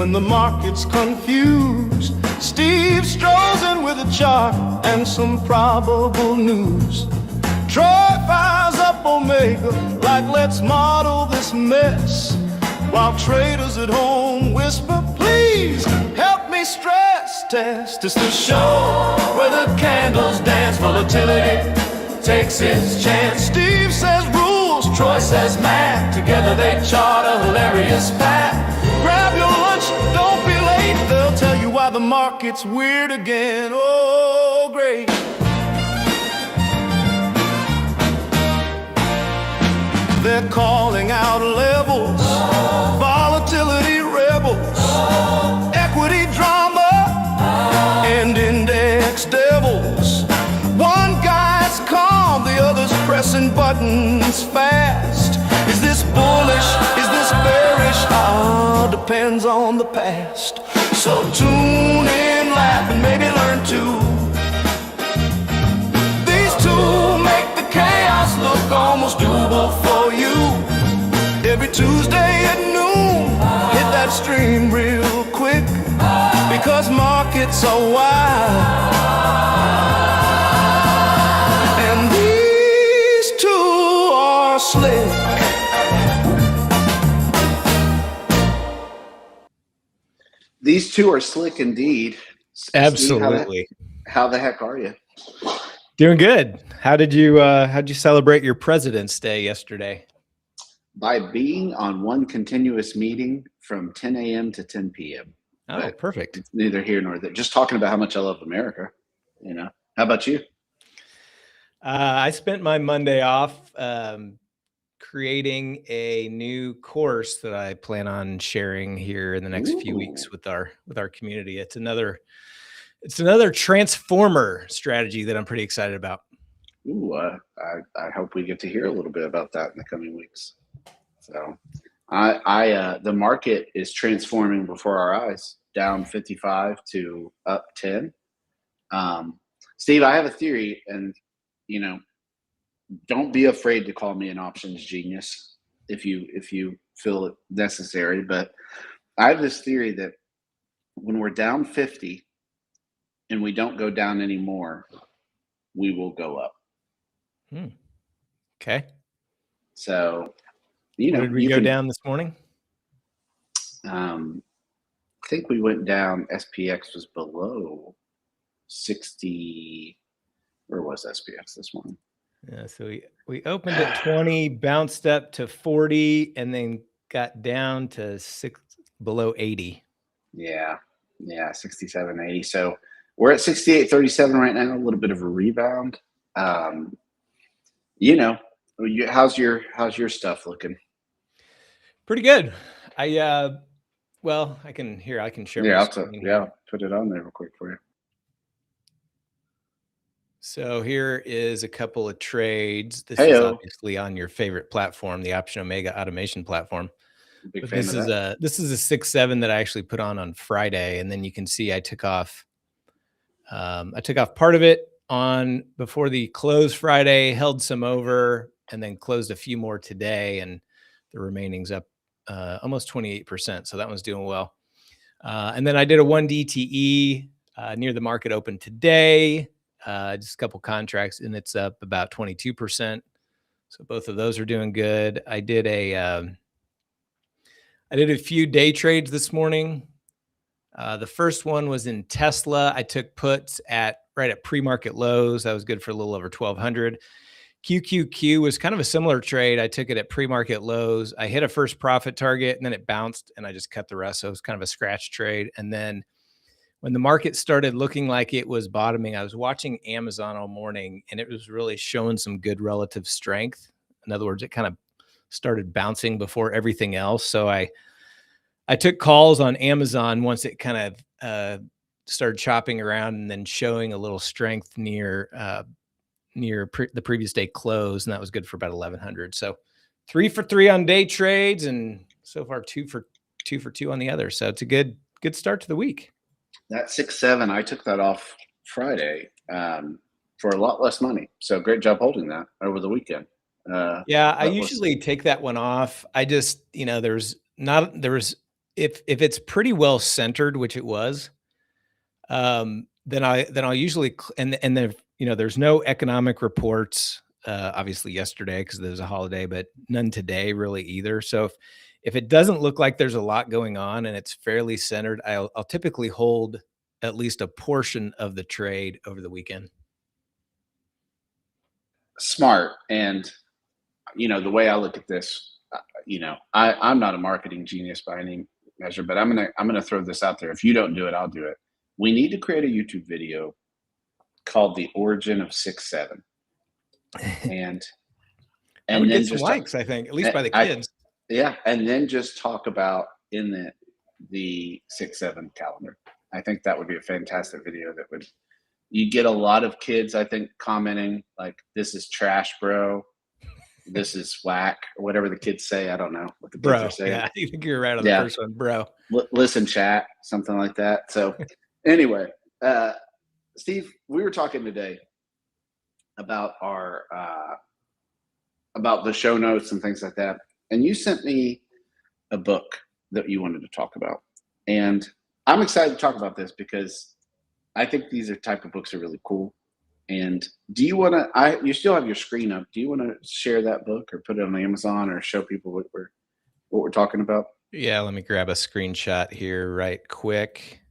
when the market's confused, Steve strolls in with a chart and some probable news. Troy fires up Omega like, let's model this mess, while traders at home whisper, please help me stress test. It's the show where the candles dance. Volatility takes its chance. Steve says rules, Troy says math. Together they chart a hilarious path. Grab your lunch, don't be late. They'll tell you why the market's weird again. Oh, great. They're calling out levels, volatility rebels, equity drama, and index devils. One guy's calm, the other's pressing buttons fast. Is this bullish? Is this bearish? Ah, depends on the past. So tune in, laugh, and maybe learn to. These two make the chaos look almost doable for you. Every Tuesday at noon, hit that stream real quick, because markets are wild, and these two are slick. These two are slick indeed. Absolutely. Steve, how the heck are you? Doing good. How'd you celebrate your President's Day yesterday? By being on one continuous meeting from 10 a.m. to 10 p.m. Oh, But perfect. it's neither here nor there. Just talking about how much I love America. You know. How about you? I spent my Monday off creating a new course that I plan on sharing here in the next few weeks with our community. It's another transformer strategy that I'm pretty excited about. Ooh, I hope we get to hear a little bit about that in the coming weeks. So, the market is transforming before our eyes, down 55 to up 10. Steve, I have a theory, and don't be afraid to call me an options genius if you feel it necessary. But I have this theory that when we're down 50 and we don't go down anymore, we will go up. Okay. So, Where did we go down this morning? I think we went down. SPX was below 60. Where was SPX this morning? Yeah, so we opened at 20, bounced up to 40, and then got down to below 80. Yeah, 67, 80. So we're at 68.37 right now. A little bit of a rebound. How's your stuff looking? Pretty good. I can share. Yeah, my put it on there real quick for you. So here is a couple of trades. This is obviously on your favorite platform, the Option Omega automation platform. Big fan of that. This is a 6-7 that I actually put on Friday, and then you can see I took off part of it on before the close Friday, held some over, and then closed a few more today, and the remaining's up almost 28%. So that one's doing well. And then I did a 1 DTE near the market open today. Just a couple contracts, and it's up about 22%. So both of those are doing good. I did a few day trades this morning. The first one was in Tesla. I took puts right at pre-market lows. That was good for a little over 1,200. QQQ was kind of a similar trade. I took it at pre-market lows. I hit a first profit target, and then it bounced, and I just cut the rest. So it was kind of a scratch trade. And then when the market started looking like it was bottoming, I was watching Amazon all morning, and it was really showing some good relative strength. In other words, it kind of started bouncing before everything else. So I took calls on Amazon once it kind of started chopping around and then showing a little strength near the previous day close, and that was good for about 1,100. So 3 for 3 on day trades, and so far 2 for 2 on the other. So it's a good start to the week. That 6-7, I took that off Friday for a lot less money. So great job holding that over the weekend. I usually take that one off. I just, there was if it's pretty well centered, which it was, then I'll usually and then there's no economic reports obviously yesterday because there's a holiday, but none today really either. So if it doesn't look like there's a lot going on and it's fairly centered, I'll typically hold at least a portion of the trade over the weekend. Smart. And the way I look at this, I'm not a marketing genius by any measure, but I'm gonna throw this out there. If you don't do it, I'll do it. We need to create a YouTube video called "The Origin of 6-7," and I would then get some just likes, I think, at least by the I, kids. yeah, and then just talk about in the 6-7 calendar. I think that would be a fantastic video. That would you get a lot of kids, I think, commenting like, "This is trash, bro. This is whack," or whatever the kids say. I don't know what the kids Bro, are saying. yeah, I think you're right on the Yeah. first one, bro. Listen, chat, something like that. So, anyway, Steve, we were talking today about our about the show notes and things like that, and you sent me a book that you wanted to talk about, and I'm excited to talk about this because I think these are type of books are really cool. And do you want to? You still have your screen up. Do you want to share that book or put it on Amazon or show people what we're talking about? Yeah, let me grab a screenshot here right quick.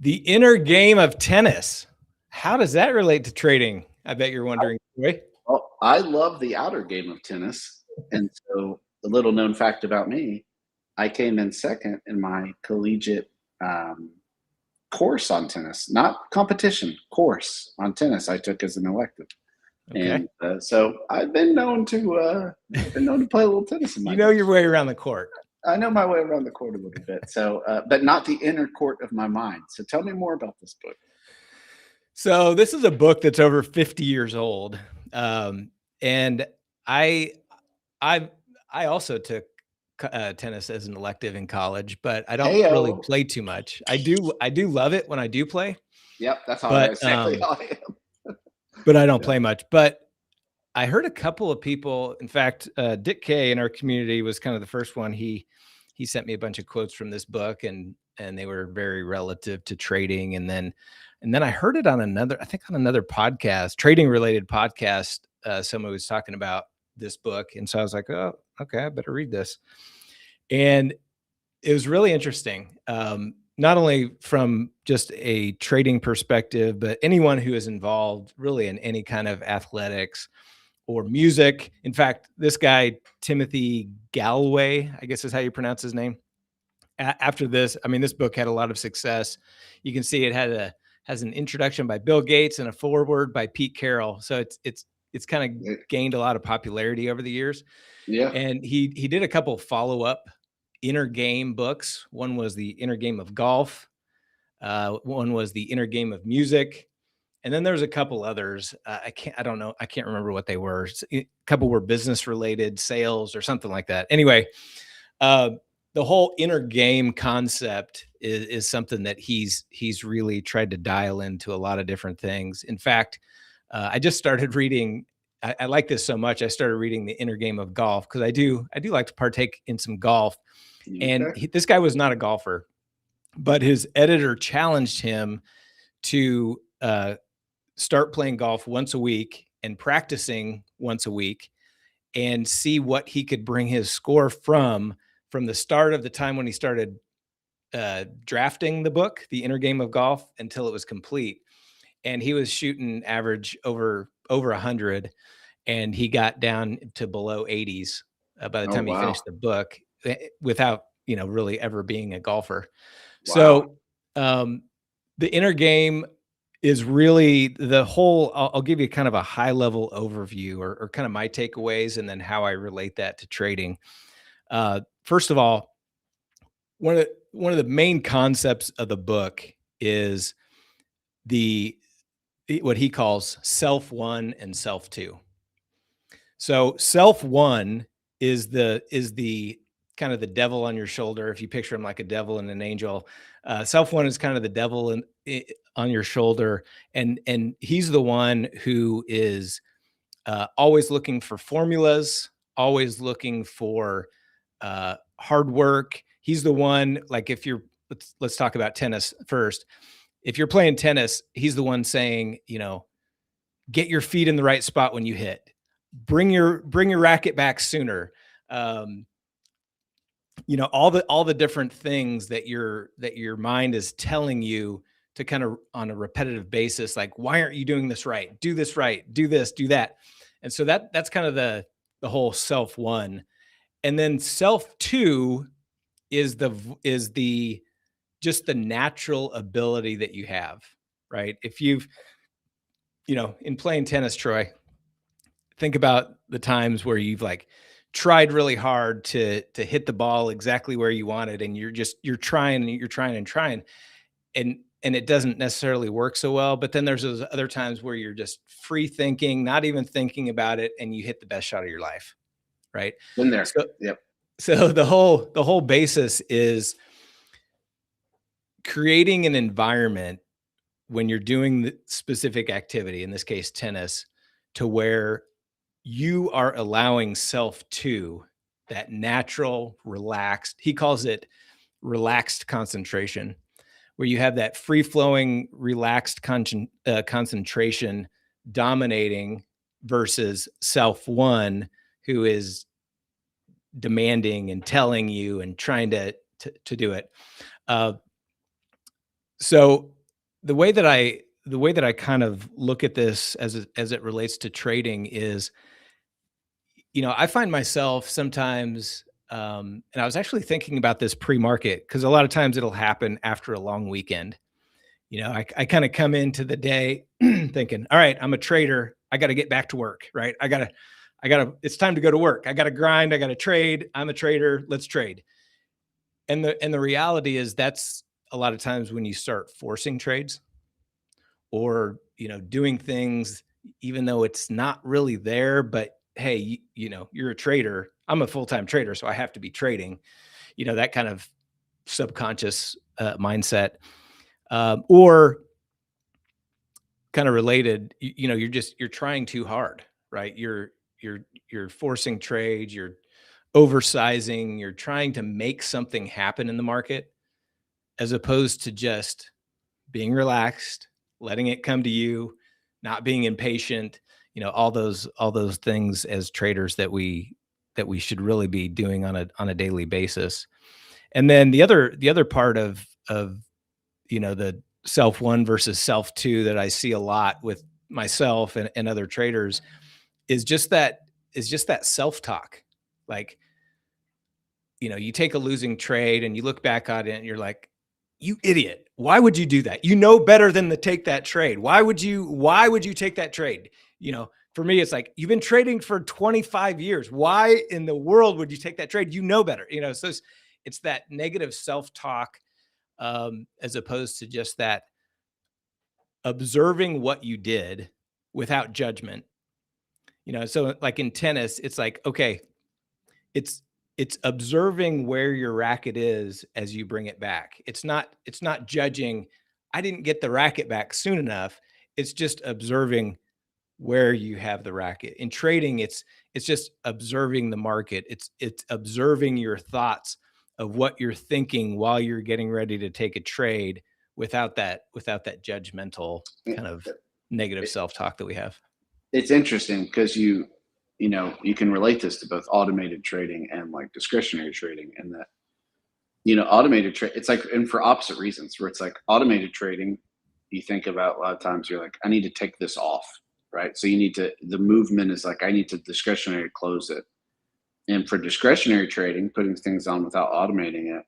The Inner Game of Tennis. How does that relate to trading? I bet you're wondering, Troy. Well, I love the outer game of tennis, and so a little known fact about me: I came in second in my collegiate course on tennis, not competition, course on tennis. I took as an elective. Okay. And so I've been known to play a little tennis in my You know day. your way around the court. I know my way around the court a little bit. So, but not the inner court of my mind. So tell me more about this book. So this is a book that's over 50 years old. And I also took tennis as an elective in college, but I don't really Heyo. play too much. I do love it when I do play, Yep, that's how but exactly how I am. but I don't Yeah. play much. But I heard a couple of people, in fact, Dick Kay in our community was kind of the first one. He sent me a bunch of quotes from this book and they were very relative to trading. And then I heard it on another podcast, trading related podcast. Someone was talking about this book. And so I was like, oh, okay, I better read this. And it was really interesting. Not only from just a trading perspective, but anyone who is involved really in any kind of athletics or music. In fact, this guy, Timothy Galloway, I guess is how you pronounce his name. After this, I mean, this book had a lot of success. You can see it has an introduction by Bill Gates and a foreword by Pete Carroll. So it's kind of gained a lot of popularity over the years. Yeah. And he did a couple follow-up inner game books. One was the Inner Game of Golf. One was the Inner Game of Music. And then there's a couple others. I can't remember what they were. A couple were business related, sales or something like that. Anyway, the whole inner game concept is something that he's really tried to dial into a lot of different things. In fact, I just started reading. I like this so much. I started reading the Inner Game of Golf because I do like to partake in some golf. Okay. And this guy was not a golfer, but his editor challenged him to start playing golf once a week and practicing once a week and see what he could bring his score from the start of the time when he started drafting the book, The Inner Game of Golf, until it was complete. And he was shooting average over 100, and he got down to below 80s by the time he finished the book without, really ever being a golfer. Wow. So the inner game is really the whole. I'll give you kind of a high level overview or kind of my takeaways and then how I relate that to trading. First of all, one of the main concepts of the book is what he calls self one and self two. So self one is the kind of the devil on your shoulder. If you picture him like a devil and an angel, self one is kind of the devil on your shoulder, and he's the one who is always looking for formulas, always looking for hard work. He's the one, like, if you're, let's talk about tennis first. If you're playing tennis, he's the one saying, get your feet in the right spot when you hit. Bring your racket back sooner. All the different things that your mind is telling you to kind of on a repetitive basis, like, why aren't you doing this right? Do this right, do this, do that. And so that's kind of the whole self one. And then self two is the just the natural ability that you have, right? If you've, in playing tennis, Troy, think about the times where you've like tried really hard to hit the ball exactly where you wanted, and you're trying and it doesn't necessarily work so well. But then there's those other times where you're just free thinking, not even thinking about it, and you hit the best shot of your life, right? Been there. So, yep. So the whole basis is creating an environment when you're doing the specific activity, in this case tennis, to where you are allowing self to that natural, relaxed, he calls it relaxed concentration, where you have that free flowing, relaxed concentration dominating versus self one, who is demanding and telling you and trying to do it. So the way that I kind of look at this as it relates to trading is, I find myself sometimes, and I was actually thinking about this pre-market, because a lot of times it'll happen after a long weekend. I kind of come into the day thinking, all right, I'm a trader. I got to get back to work, right? I gotta, it's time to go to work. I got to grind. I got to trade. I'm a trader. Let's trade. And the reality is that's a lot of times when you start forcing trades or, doing things, even though it's not really there, but hey, you're a trader. I'm a full-time trader, so I have to be trading, that kind of subconscious mindset. Or kind of related, you're trying too hard, right? You're forcing trades, you're oversizing, you're trying to make something happen in the market, as opposed to just being relaxed, letting it come to you, not being impatient, all those things as traders that we should really be doing on a daily basis. And then the other part of the self one versus self two that I see a lot with myself and other traders is just that self-talk. Like, you take a losing trade and you look back on it and you're like, you idiot. Why would you do that? You know better than to take that trade. Why would you take that trade? For me, it's like, you've been trading for 25 years. Why in the world would you take that trade? You know better, so it's that negative self-talk, as opposed to just that observing what you did without judgment. So like in tennis, it's like, okay, it's observing where your racket is as you bring it back. It's not judging, I didn't get the racket back soon enough. It's just observing where you have the racket. In trading, it's just observing the market. It's observing your thoughts of what you're thinking while you're getting ready to take a trade, without that judgmental kind of negative self-talk that we have. It's interesting because you can relate this to both automated trading and like discretionary trading, and that automated trade, it's like, and for opposite reasons, where it's like automated trading, you think about a lot of times you're like, I need to take this off, right? So the movement is like, I need to discretionary close it. And for discretionary trading, putting things on without automating it,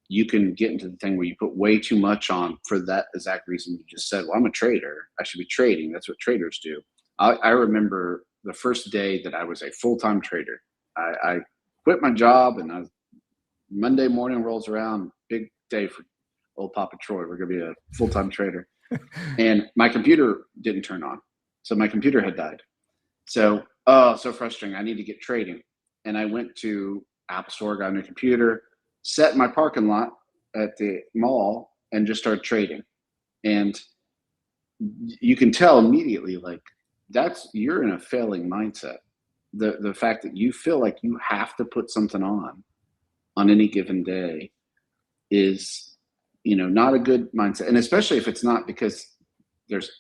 you can get into the thing where you put way too much on for that exact reason you just said. Well, I'm a trader. I should be trading. That's what traders do. I remember the first day that I was a full-time trader. I quit my job, and Monday morning rolls around, big day for old Papa Troy. We're going to be a full-time trader. And my computer didn't turn on. So my computer had died. So, so frustrating. I need to get trading. And I went to Apple Store, got a new computer, sat in my parking lot at the mall, and just started trading. And you can tell immediately, like, you're in a failing mindset. The fact that you feel like you have to put something on any given day is, not a good mindset. And especially if it's not because there's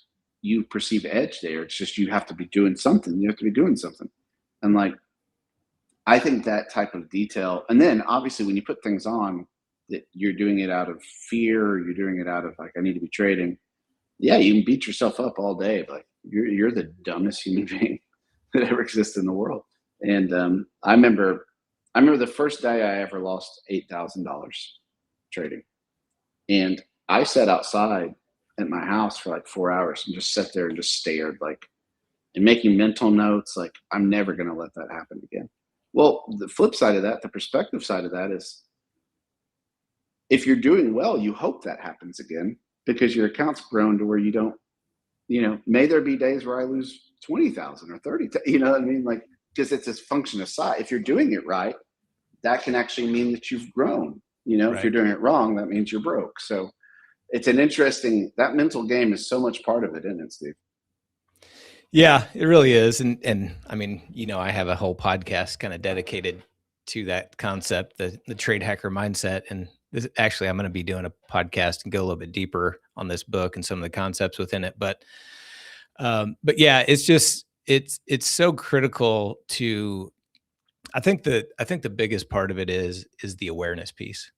you perceive edge there. It's just you have to be doing something. You have to be doing something. And like, I think that type of detail, and then obviously when you put things on that you're doing it out of fear, or you're doing it out of like, I need to be trading. Yeah, you can beat yourself up all day, but you're the dumbest human being that ever exists in the world. And I remember the first day I ever lost $8,000 trading, and I sat outside at my house for like 4 hours and just sat there and just stared, like, and making mental notes, like, I'm never going to let that happen again. Well, the flip side of that, the perspective side of that is, if you're doing well, you hope that happens again, because your account's grown to where you don't, may there be days where I lose 20,000 or 30,000, you know what I mean? Like, because it's a function of size. If you're doing it right, that can actually mean that you've grown. Right. If you're doing it wrong, that means you're broke. So it's an interesting, that mental game is so much part of it, isn't it, Steve? Yeah, it really is. And I mean, I have a whole podcast kind of dedicated to that concept, the trade hacker mindset. And actually, I'm going to be doing a podcast and go a little bit deeper on this book and some of the concepts within it. But yeah, it's so critical to, I think the biggest part of it is the awareness piece.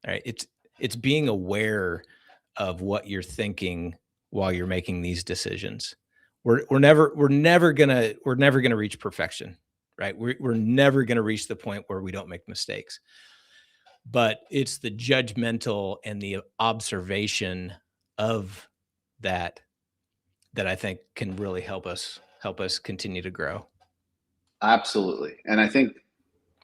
All right. It's being aware of what you're thinking while you're making these decisions. We're never gonna reach perfection, right? We're never gonna reach the point where we don't make mistakes. But it's the judgmental and the observation of that I think can really help us continue to grow. Absolutely. And I think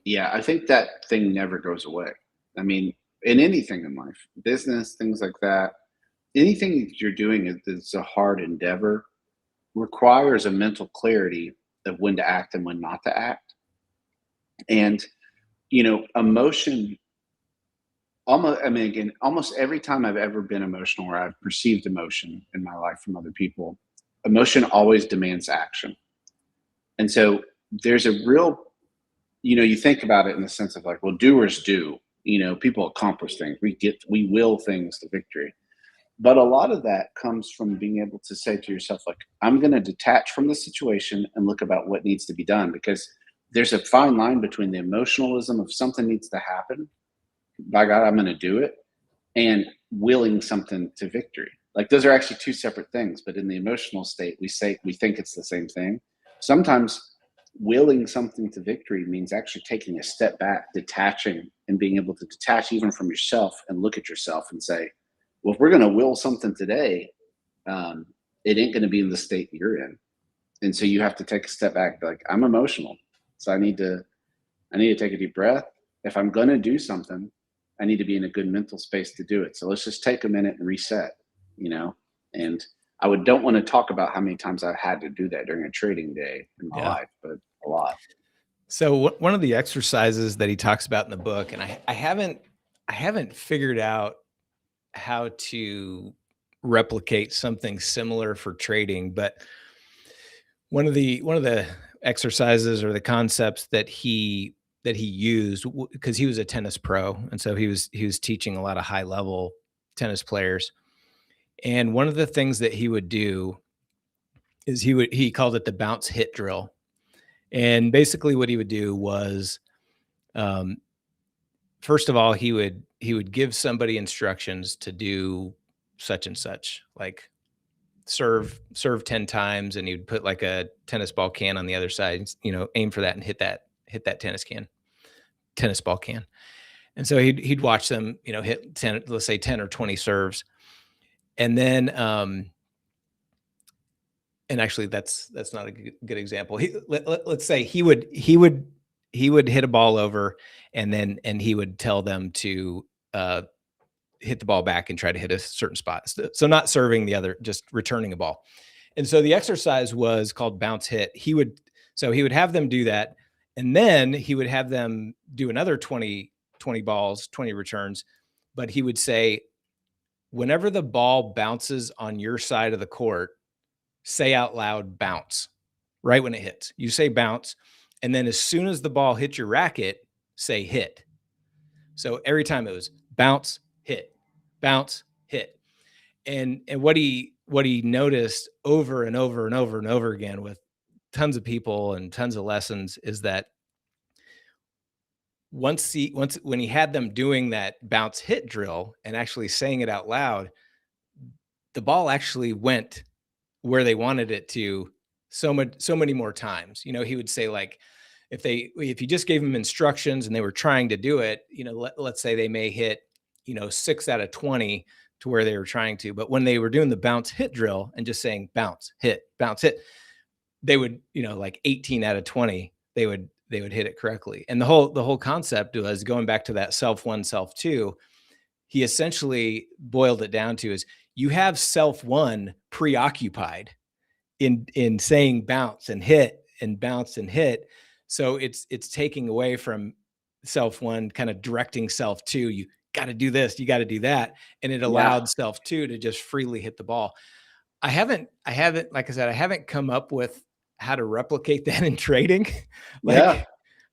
that thing never goes away. I mean, in anything in life, business, things like that, anything that you're doing is a hard endeavor, requires a mental clarity of when to act and when not to act. And, emotion, almost every time I've ever been emotional, or I've perceived emotion in my life from other people, emotion always demands action. And so there's a real, you think about it in the sense of like, well, doers do, people accomplish things. We will things to victory. But a lot of that comes from being able to say to yourself, like, I'm going to detach from the situation and look about what needs to be done, because there's a fine line between the emotionalism of something needs to happen. By God, I'm going to do it, and willing something to victory. Like, those are actually two separate things. But in the emotional state, we think it's the same thing. Sometimes willing something to victory means actually taking a step back, detaching, and being able to detach even from yourself and look at yourself and say, well, if we're going to will something today, it ain't going to be in the state you're in. And so you have to take a step back. Like, I'm emotional, so I need to take a deep breath. If I'm going to do something, I need to be in a good mental space to do it. So let's just take a minute and reset, and don't want to talk about how many times I've had to do that during a trading day in my life, but a lot. So one of the exercises that he talks about in the book, and I haven't figured out how to replicate something similar for trading, but one of the exercises or the concepts that he used, because he was a tennis pro, and so he was teaching a lot of high level tennis players. And one of the things that he would do is he called it the bounce hit drill. And basically what he would do was, first of all, he would give somebody instructions to do such and such, like serve 10 times, and he'd put like a tennis ball can on the other side, aim for that and hit that tennis ball can. And so he'd watch them, hit 10, let's say 10 or 20 serves. And then, and actually that's not a good example. Let's say he would hit a ball over, and he would tell them to hit the ball back and try to hit a certain spot. So not serving the other, just returning a ball. And so the exercise was called bounce hit. He would have them do that, and then he would have them do another 20 balls, 20 returns, but he would say, whenever the ball bounces on your side of the court, say out loud, bounce, right when it hits. You say bounce. And then as soon as the ball hits your racket, say hit. So every time it was bounce, hit, bounce, hit. And what he noticed over and over and over and over again with tons of people and tons of lessons is that when he had them doing that bounce hit drill and actually saying it out loud, the ball actually went where they wanted it to so many more times. You know, he would say, like, if you just gave them instructions and they were trying to do it, you know, let's say they may hit, 6 out of 20 to where they were trying to, but when they were doing the bounce hit drill and just saying bounce hit, they would, like 18 out of 20, they would hit it correctly. And the whole concept was going back to that self one, self two. He essentially boiled it down to is you have self one preoccupied in saying bounce and hit and bounce and hit. So it's taking away from self one, kind of directing self two. You got to do this, you got to do that. And it allowed self two to just freely hit the ball. I haven't, like I said, I haven't come up with how to replicate that in trading. I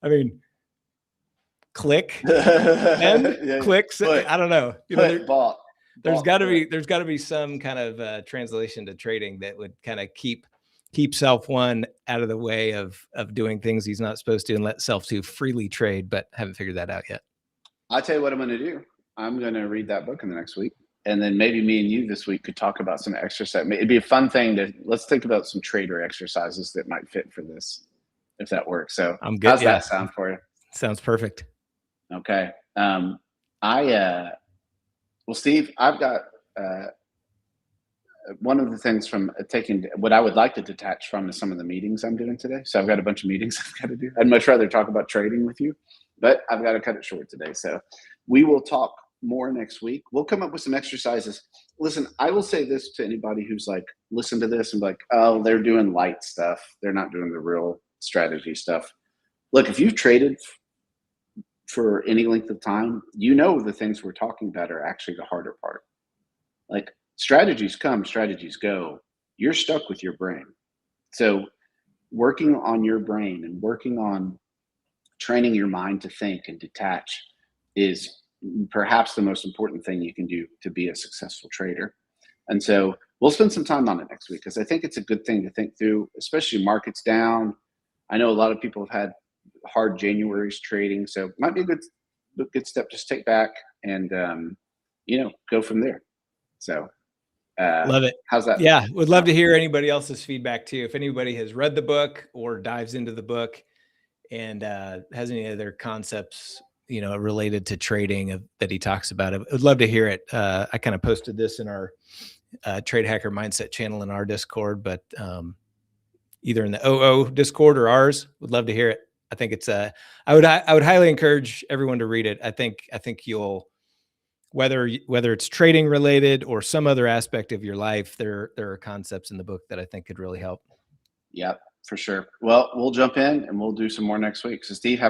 mean, click and click. I don't know. There's got to be some kind of translation to trading that would kind of keep self one out of the way of doing things he's not supposed to and let self two freely trade, but haven't figured that out yet. I'll tell you what I'm going to do. I'm going to read that book in the next week. And then maybe me and you this week could talk about some exercise. It'd be a fun thing let's think about some trader exercises that might fit for this, if that works. So I'm good. How's that sound for you? Sounds perfect. Okay. Well, Steve, I've got one of the things from taking what I would like to detach from is some of the meetings I'm doing today. So I've got a bunch of meetings I've got to do. I'd much rather talk about trading with you, but I've got to cut it short today. So we will talk more next week. We'll come up with some exercises. Listen, I will say this to anybody who's like, listen to this and be like, oh, they're doing light stuff. They're not doing the real strategy stuff. Look, if you've traded for any length of time, the things we're talking about are actually the harder part. Like, strategies come, strategies go. You're stuck with your brain. So working on your brain and working on training your mind to think and detach is perhaps the most important thing you can do to be a successful trader. And so we'll spend some time on it next week because I think it's a good thing to think through, especially markets down. I know a lot of people have had hard January's trading, so it might be a good step. Just take back and go from there. So love it. How's that? Yeah, would love to hear anybody else's feedback too. If anybody has read the book or dives into the book and has any other concepts related to trading that he talks about, I would love to hear it. I kind of posted this in our Trade Hacker Mindset channel in our Discord, but either in the OO Discord or ours, would love to hear it. I think it's I would highly encourage everyone to read it. I think you'll, whether it's trading related or some other aspect of your life, there are concepts in the book that I think could really help. Yep, for sure. Well, we'll jump in and we'll do some more next week. So Steve, have